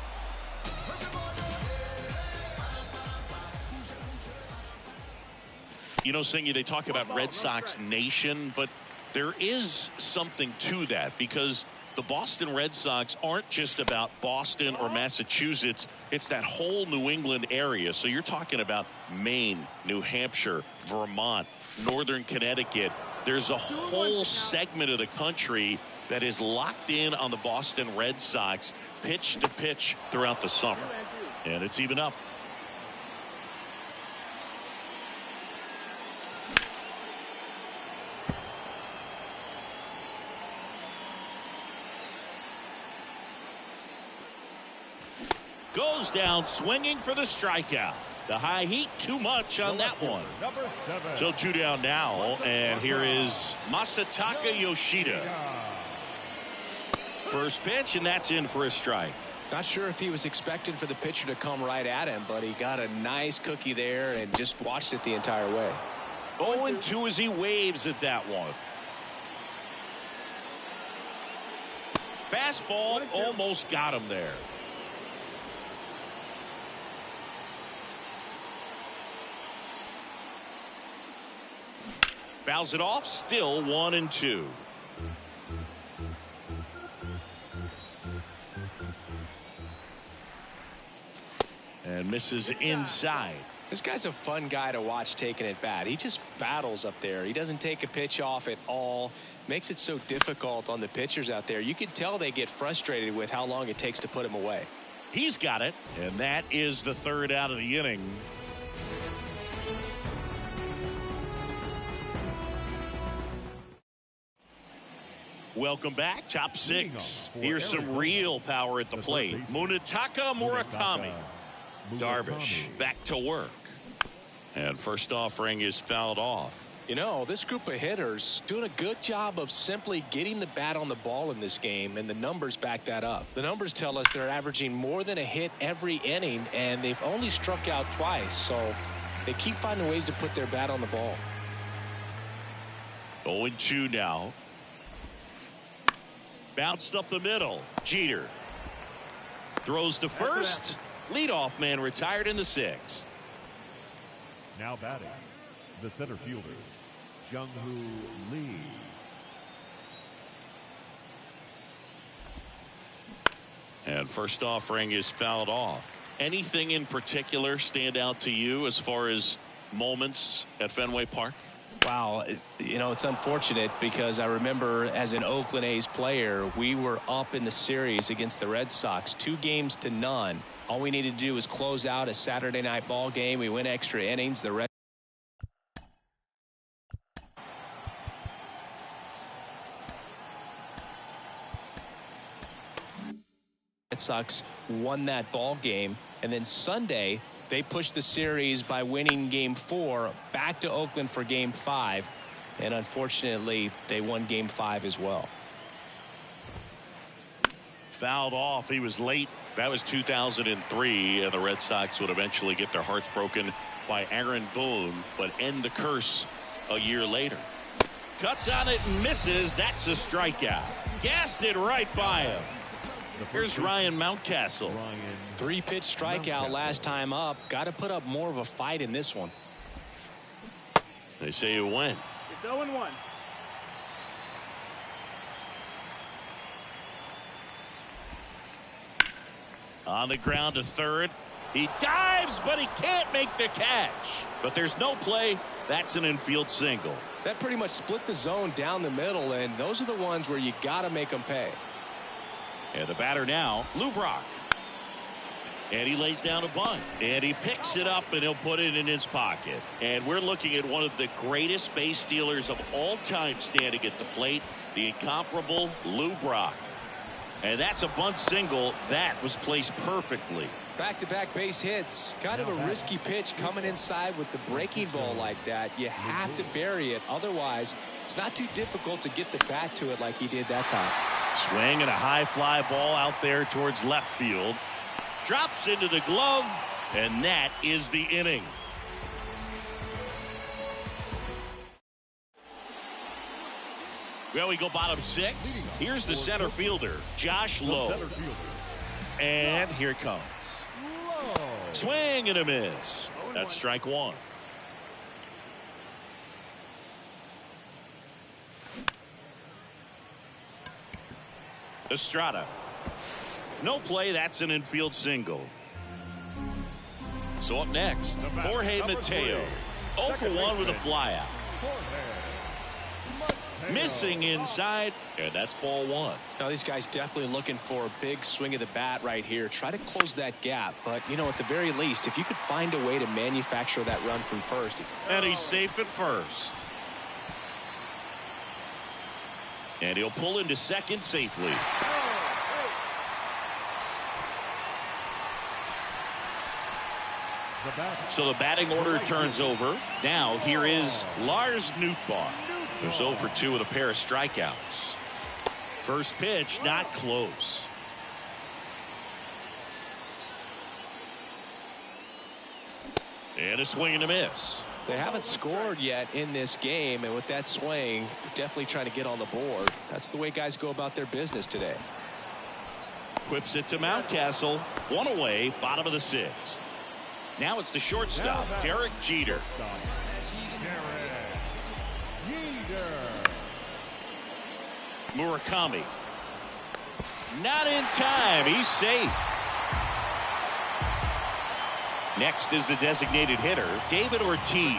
You know, Singy, they talk about Red Sox Nation, but there is something to that because the Boston Red Sox aren't just about Boston or Massachusetts. It's that whole New England area. So you're talking about Maine, New Hampshire, Vermont, Northern Connecticut. There's a whole segment of the country that is locked in on the Boston Red Sox pitch to pitch throughout the summer. And it's even up. Goes down swinging for the strikeout. The high heat too much on that one. Number 7. So 2 down now, and here is Masataka Yoshida. First pitch, and that's in for a strike. Not sure if he was expecting for the pitcher to come right at him, but he got a nice cookie there and just watched it the entire way. 0-2 as he waves at that one. Fastball almost got him there. Fouls it off, still 1-2. And misses inside. This guy's a fun guy to watch taking at bat. He just battles up there. He doesn't take a pitch off at all. Makes it so difficult on the pitchers out there. You can tell they get frustrated with how long it takes to put him away. He's got it, and that is the 3rd out of the inning. Welcome back. Top six. Here's some real power at the plate. Munetaka Murakami. Darvish back to work. And first offering is fouled off. You know, this group of hitters doing a good job of simply getting the bat on the ball in this game, and the numbers back that up. The numbers tell us they're averaging more than a hit every inning, and they've only struck out twice, so they keep finding ways to put their bat on the ball. 0-2 now. Bounced up the middle. Jeter throws to first. Leadoff man retired in the sixth. Now batting, the center fielder, Jung-Hoo Lee. And first offering is fouled off. Anything in particular stand out to you as far as moments at Fenway Park? Wow, you know, it's unfortunate because I remember as an Oakland A's player, we were up in the series against the Red Sox, 2-0. All we needed to do was close out a Saturday night ball game. We went extra innings. The Red Sox won that ball game, and then Sunday they pushed the series by winning game 4 back to Oakland for game 5, and unfortunately they won game 5 as well. Fouled off. He was late. That was 2003, and the Red Sox would eventually get their hearts broken by Aaron Boone, but end the curse a year later. Cuts on it and misses. That's a strikeout. Gassed it right by him. Here's Ryan Mountcastle. 3-pitch strikeout last time up. Got to put up more of a fight in this one. They say you win. It's 0-1. On the ground to third. He dives, but he can't make the catch. But there's no play. That's an infield single. That pretty much split the zone down the middle, and those are the ones where you got to make them pay. And the batter now, Lou Brock. And he lays down a bunt. And he picks it up, and he'll put it in his pocket. And we're looking at one of the greatest base stealers of all time standing at the plate, the incomparable Lou Brock. And that's a bunt single that was placed perfectly. Back-to-back base hits. Kind of a risky pitch coming inside with the breaking ball like that. You have to bury it. Otherwise, it's not too difficult to get the bat to it like he did that time. Swing and a high fly ball out there towards left field. Drops into the glove, and that is the inning. Well, we go bottom 6. Here's the center fielder, Josh Lowe. And here it comes. Swing and a miss. That's strike 1. Estrada. No play. That's an infield single. So up next, Jorge Mateo. 0 for 1 with a flyout. Missing inside, and that's ball 1. Now these guys definitely looking for a big swing of the bat right here. Try to close that gap, but you know, at the very least, if you could find a way to manufacture that run from first. And he's safe at first. And he'll pull into second safely. So the batting order turns over. Now here is Lars Nootbaar, who's 0 for 2 with a pair of strikeouts. First pitch, not close. And a swing and a miss. They haven't scored yet in this game, and with that swing, definitely trying to get on the board. That's the way guys go about their business today. Whips it to Mountcastle. 1 away, bottom of the 6th. Now it's the shortstop, Derek Jeter. Murakami. Not in time. He's safe. Next is the designated hitter, David Ortiz.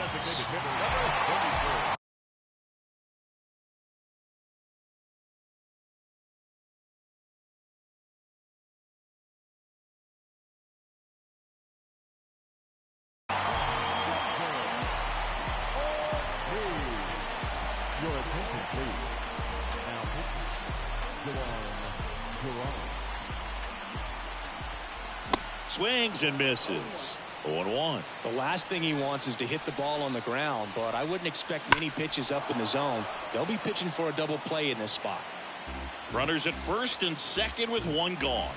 Swings and misses. 0-1. The last thing he wants is to hit the ball on the ground, but I wouldn't expect many pitches up in the zone. They'll be pitching for a double play in this spot. Runners at first and second with one gone.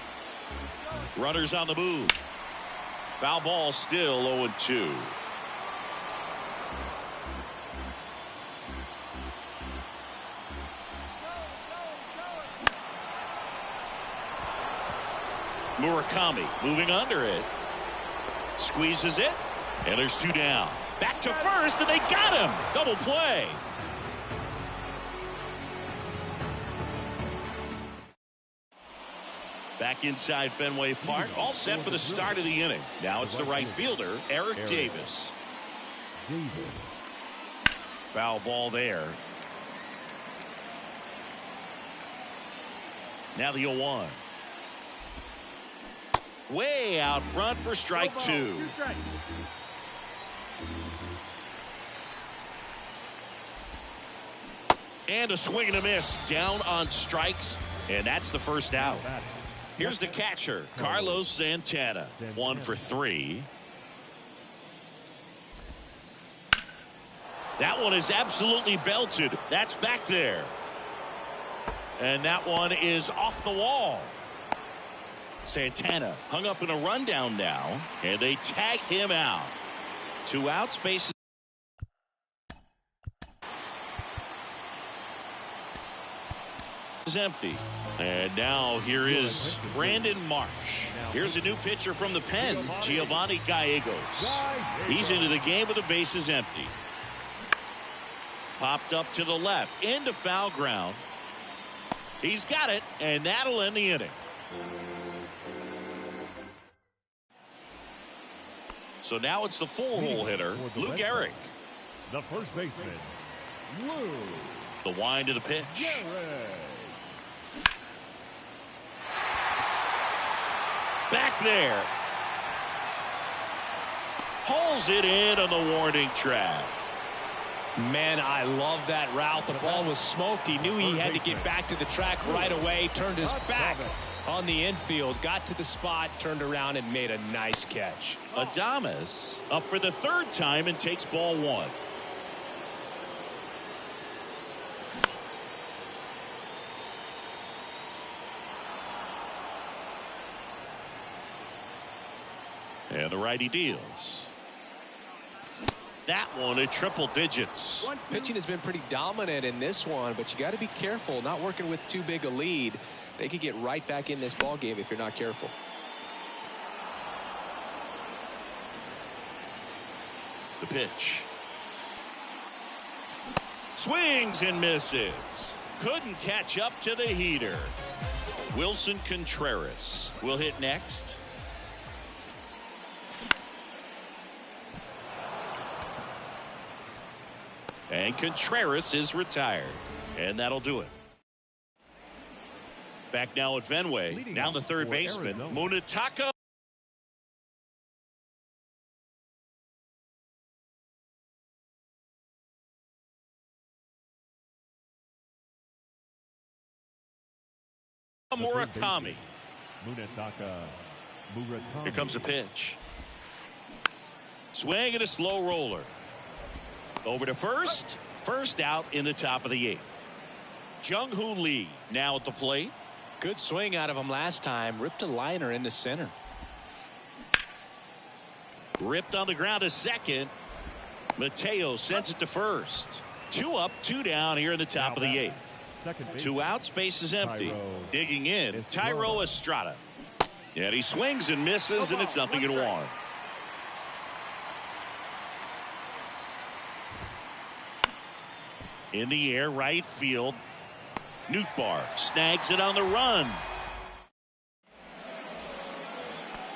Runners on the move. Foul ball, still 0-2. Murakami moving under it. Squeezes it. And there's two down. Back to first, and they got him. Double play. Back inside Fenway Park. All set for the start of the inning. Now it's the right fielder, Eric Davis. Foul ball there. Now the 0-1. Way out front for strike two. And a swing and a miss. Down on strikes. And that's the first out. Here's the catcher, Carlos Santana. 1 for 3. That one is absolutely belted. That's back there. And that one is off the wall. Santana hung up in a rundown now, and they tag him out. 2 outs, bases is empty. And now here is Brandon Marsh. Here's a new pitcher from the pen, Giovanni Gallegos. He's into the game with the bases empty. Popped up to the left, into foul ground. He's got it, and that'll end the inning. So now it's the full-hole hitter, Lou Gehrig. The first baseman, Lou. The wind of the pitch. Back there. Hauls it in on the warning track. Man, I love that route. The ball was smoked. He knew he had to get back to the track right away. Turned his back on the infield. Got to the spot, turned around, and made a nice catch. Adames up for the 3rd time and takes ball 1. And the righty deals. That one at triple digits. Pitching has been pretty dominant in this one, but you got to be careful. Not working with too big a lead. They could get right back in this ball game if you're not careful. The pitch. Swings and misses. Couldn't catch up to the heater. Wilson Contreras will hit next. And Contreras is retired. And that'll do it. Back now at Fenway. Down the third baseman, Munetaka. Murakami. Here comes a pitch. Swing and a slow roller. Over to first. First out in the top of the 8th. Jung-Hoo Lee now at the plate. Good swing out of him last time. Ripped a liner into center. Ripped on the ground to second. Mateo sends it to first. 2 up, 2 down here in the top of the 8th. 2 outs, base is empty. Digging in, Thairo Estrada. And he swings and misses, and it's 0-1. In the air, right field. Nootbaar snags it on the run.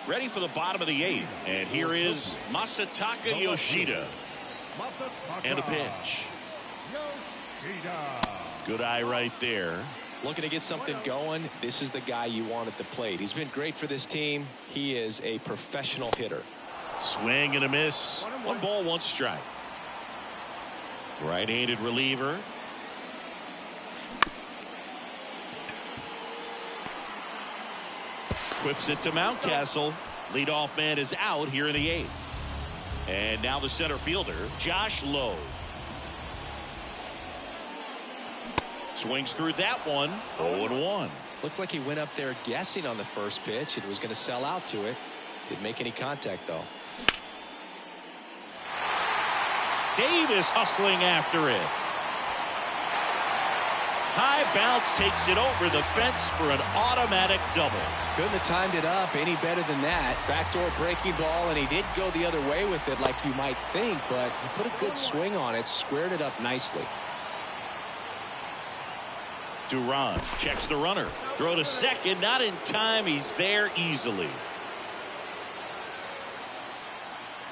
Ready for the bottom of the 8th. And here is Masataka Yoshida. And a pitch. Good eye right there. Looking to get something going. This is the guy you want at the plate. He's been great for this team. He is a professional hitter. Swing and a miss. 1 ball, 1 strike. Right-handed reliever. Quips it to Mountcastle. Leadoff man is out here in the 8th. And now the center fielder, Josh Lowe. Swings through that one. 0-1. Looks like he went up there guessing on the first pitch and was going to sell out to it. Didn't make any contact, though. Davis hustling after it. High bounce takes it over the fence for an automatic double. Couldn't have timed it up any better than that. Backdoor breaking ball, and he did go the other way with it like you might think, but he put a good swing on it, squared it up nicely. Duran checks the runner. Throw to second, not in time. He's there easily.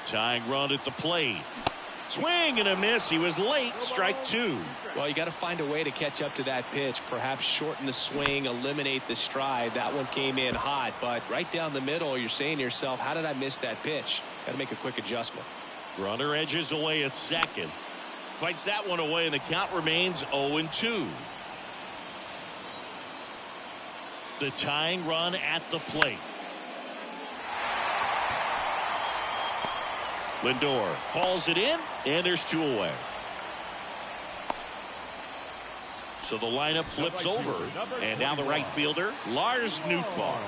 Tying run at the plate. Swing and a miss. He was late. Strike 2. Well, you got to find a way to catch up to that pitch. Perhaps shorten the swing, eliminate the stride. That one came in hot, but right down the middle, you're saying to yourself, how did I miss that pitch? Got to make a quick adjustment. Runner edges away at second. Fights that one away, and the count remains 0-2. The tying run at the plate. Lindor hauls it in, and there's 2 away. So the lineup flips over, and now the right fielder, Lars Nootbaar.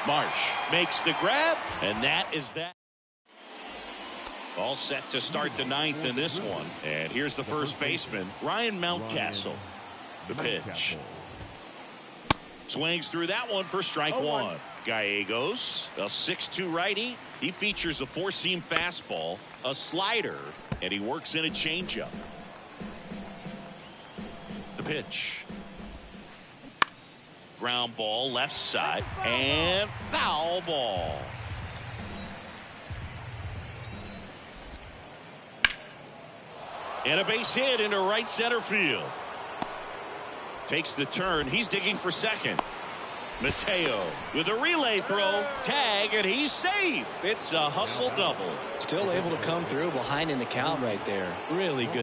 Marsh makes the grab, and that is that. All set to start the 9th in this one. And here's the first baseman, Ryan Mountcastle. The pitch. Swings through that one for strike 1. Gallegos, a 6'2" righty. He features a 4-seam fastball, a slider, and he works in a changeup. The pitch. Ground ball left side, and foul ball. And a base hit into right center field. Takes the turn. He's digging for second. Mateo with a relay throw. Tag, and he's safe. It's a hustle double. Still able to come through behind in the count right there. Really good.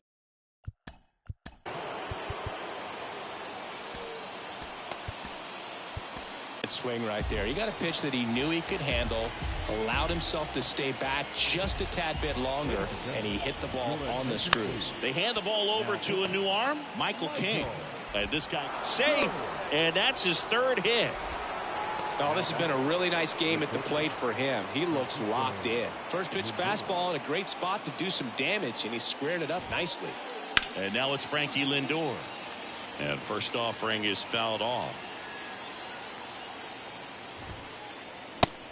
Swing right there. He got a pitch that he knew he could handle, allowed himself to stay back just a tad bit longer, and he hit the ball on the screws. They hand the ball over to a new arm, Michael King. And this guy safe, and that's his 3rd hit. Oh, this has been a really nice game at the plate for him. He looks locked in. First pitch fastball in a great spot to do some damage, and he squared it up nicely. And now it's Frankie Lindor. And first offering is fouled off.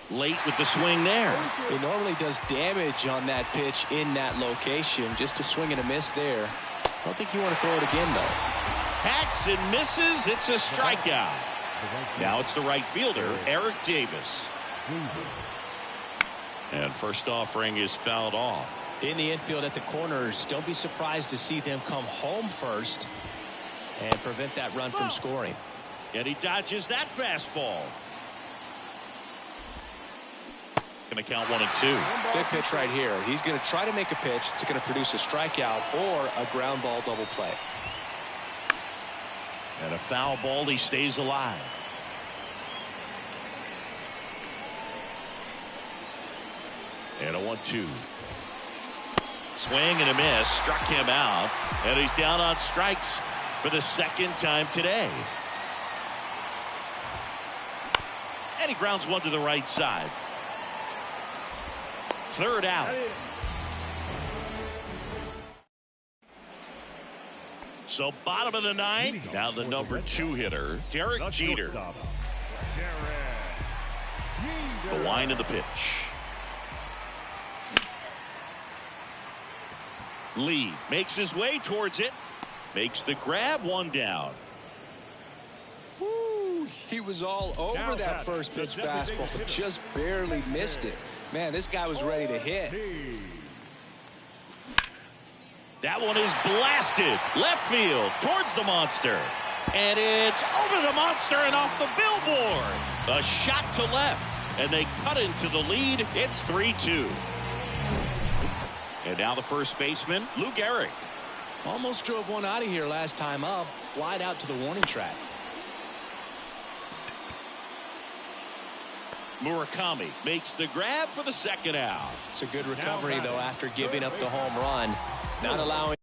Late with the swing there. He normally does damage on that pitch in that location. Just a swing and a miss there. I don't think you want to throw it again, though. Hacks and misses. It's a strikeout. Now it's the right fielder, Eric Davis. And first offering is fouled off. In the infield at the corners, don't be surprised to see them come home first and prevent that run from scoring. And he dodges that fastball. Going to count 1 and 2. Big pitch right here. He's going to try to make a pitch that's going to produce a strikeout or a ground ball double play. And a foul ball. He stays alive. And a 1-2. Swing and a miss. Struck him out. And he's down on strikes for the 2nd time today. And he grounds one to the right side. 3rd out. So bottom of the 9th. Now the number 2 hitter, Derek Jeter. The line of the pitch. Lee makes his way towards it. Makes the grab. 1 down. Woo, he was all over that first pitch fastball, but just barely missed it. Man, this guy was ready to hit. That one is blasted left field towards the monster. And it's over the monster and off the billboard. A shot to left. And they cut into the lead. It's 3-2. And now the first baseman, Lou Gehrig. Almost drove one out of here last time up. Flied out to the warning track. Murakami makes the grab for the second out. It's a good recovery, though, after giving up the home run. Not allowing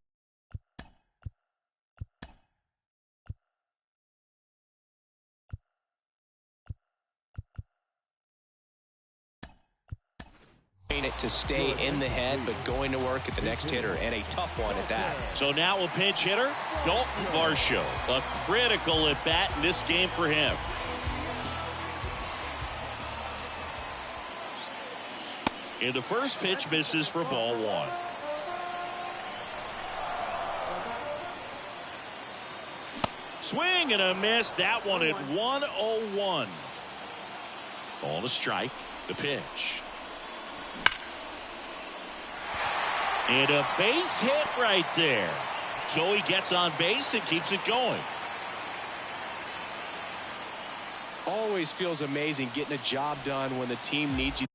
it to stay in the head, but going to work at the next hitter, and a tough one at that. So now a pinch hitter, Dalton Varsho. A critical at bat in this game for him. And the first pitch misses for ball one. Swing and a miss. That one at 1-0-1. Ball to strike. The pitch. And a base hit right there. So he gets on base and keeps it going. Always feels amazing getting a job done when the team needs you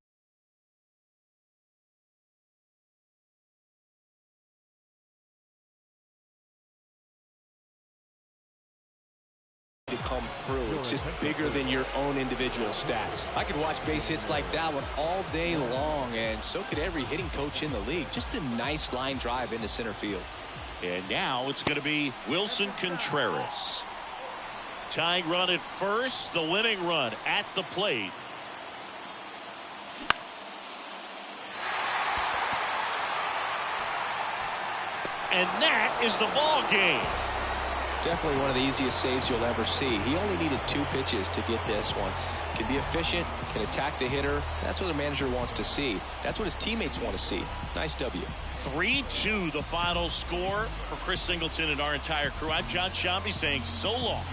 to come through. It's just bigger than your own individual stats. I could watch base hits like that one all day long, and so could every hitting coach in the league. Just a nice line drive into center field. And now it's going to be Wilson Contreras. Tying run at first, the winning run at the plate. And that is the ball game. Definitely one of the easiest saves you'll ever see. He only needed 2 pitches to get this one. Can be efficient, can attack the hitter. That's what a manager wants to see. That's what his teammates want to see. Nice W. 3-2 the final score for Chris Singleton and our entire crew. I'm John Shambi saying so long.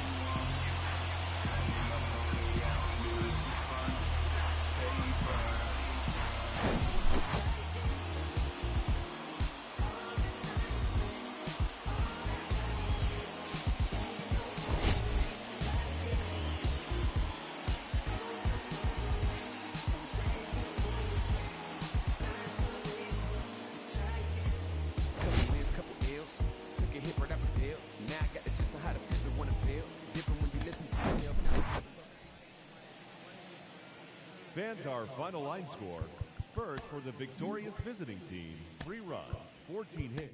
Fans, our final line score. First, for the victorious visiting team, 3 runs, 14 hits.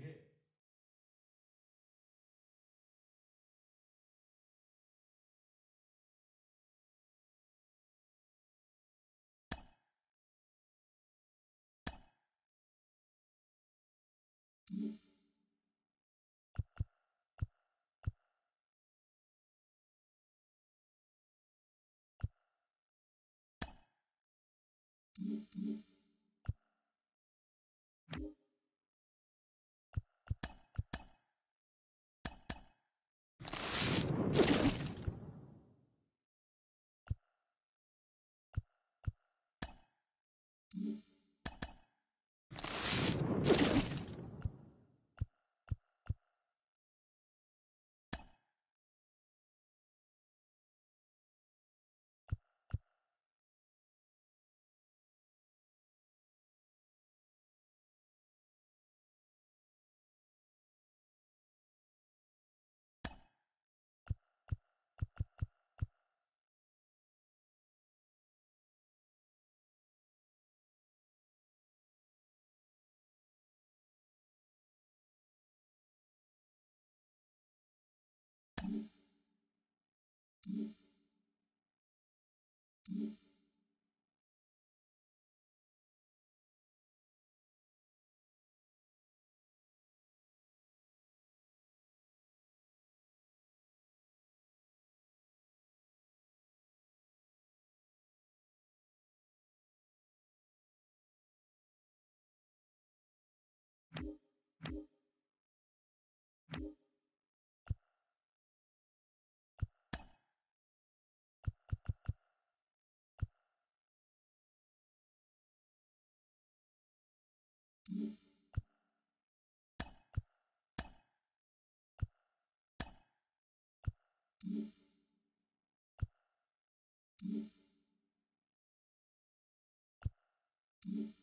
Mm-hmm.